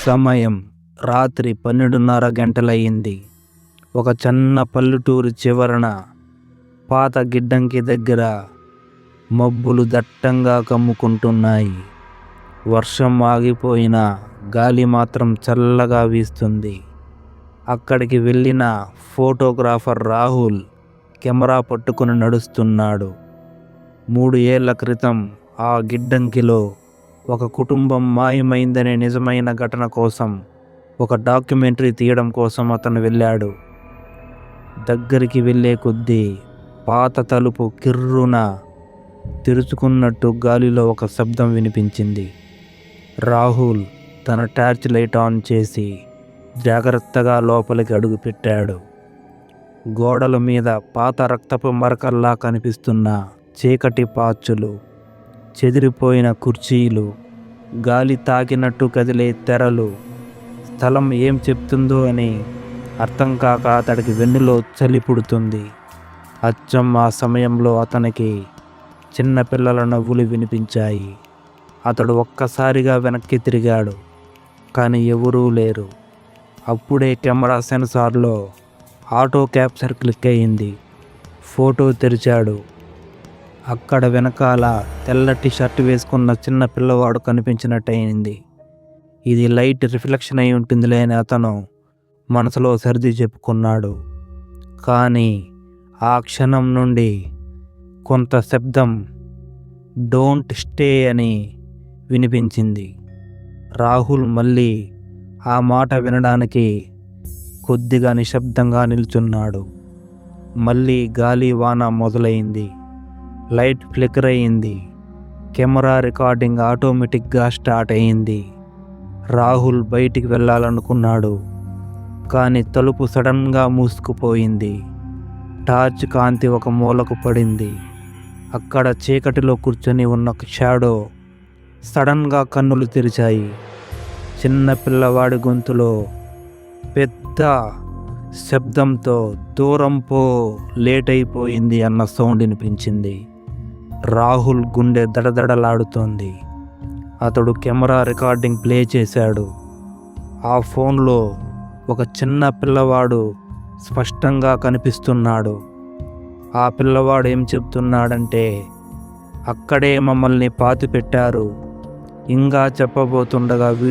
సమయం రాత్రి 12:30 గంటలయ్యింది. ఒక చిన్న పల్లెటూరు చివరన పాత గిడ్డంకి దగ్గర మబ్బులు దట్టంగా కమ్ముకుంటున్నాయి. వర్షం ఆగిపోయినా గాలి మాత్రం చల్లగా వీస్తుంది. అక్కడికి వెళ్ళిన ఫోటోగ్రాఫర్ రాహుల్ కెమెరా పట్టుకుని నడుస్తున్నాడు. 3 ఏళ్ల క్రితం ఆ గిడ్డంకిలో ఒక కుటుంబం మాయమైందనే నిజమైన ఘటన కోసం ఒక డాక్యుమెంటరీ తీయడం కోసం అతను వెళ్ళాడు. దగ్గరికి వెళ్ళే కొద్దీ పాత తలుపు కిర్రున తెరుచుకున్నట్టు గాలిలో ఒక శబ్దం వినిపించింది. రాహుల్ తన టార్చ్ లైట్ ఆన్ చేసి జాగ్రత్తగా లోపలికి అడుగుపెట్టాడు. గోడల మీద పాత రక్తపు మరకల్లా కనిపిస్తున్న చీకటి పాచులు, చెదిరిపోయిన కుర్చీలు, గాలి తాకినట్టు కదిలే తెరలు. స్థలం ఏం చెప్తుందో అని అర్థం కాక అతడికి వెన్నులో చలి పుడుతుంది. అచ్చం ఆ సమయంలో అతనికి చిన్నపిల్లల నవ్వులు వినిపించాయి. అతడు ఒక్కసారిగా వెనక్కి తిరిగాడు, కానీ ఎవరూ లేరు. అప్పుడే కెమెరా సెన్సార్లో ఆటో క్యాప్చర్ క్లిక్ అయింది. ఫోటో తెరిచాడు. అక్కడ వెనకాల తెల్లటి షర్ట్ వేసుకున్న చిన్న పిల్లవాడు కనిపించినట్టయింది. ఇది లైట్ రిఫ్లెక్షన్ అయి ఉంటుందిలే అని అతను మనసులో సర్ది చెప్పుకున్నాడు. కానీ ఆ క్షణం నుండి కొంత శబ్దం డోంట్ స్టే అని వినిపించింది. రాహుల్ మళ్ళీ ఆ మాట వినడానికి కొద్దిగా నిశ్శబ్దంగా నిల్చున్నాడు. మళ్ళీ గాలి వాన మొదలైంది. లైట్ ఫ్లికర్ అయింది. కెమెరా రికార్డింగ్ ఆటోమేటిక్గా స్టార్ట్ అయింది. రాహుల్ బయటికి వెళ్ళాలనుకున్నాడు, కానీ తలుపు సడన్గా మూసుకుపోయింది. టార్చ్ కాంతి ఒక మూలకు పడింది. అక్కడ చీకటిలో కూర్చొని ఉన్న షాడో సడన్గా కన్నులు తెరిచాయి. చిన్న పిల్లవాడి గొంతులో పెద్ద శబ్దంతో దూరం పో, లేట్ అయిపోయింది అన్న సౌండ్ వినిపించింది. రాహుల్ గుండె దడదడలాడుతోంది. అతడు కెమెరా రికార్డింగ్ ప్లే చేశాడు. ఆ ఫోన్లో ఒక చిన్న పిల్లవాడు స్పష్టంగా కనిపిస్తున్నాడు. ఆ పిల్లవాడు ఏం చెప్తున్నాడంటే, అక్కడే మమ్మల్ని పాతిపెట్టారు. ఇంకా చెప్పబోతుండగా వీడియో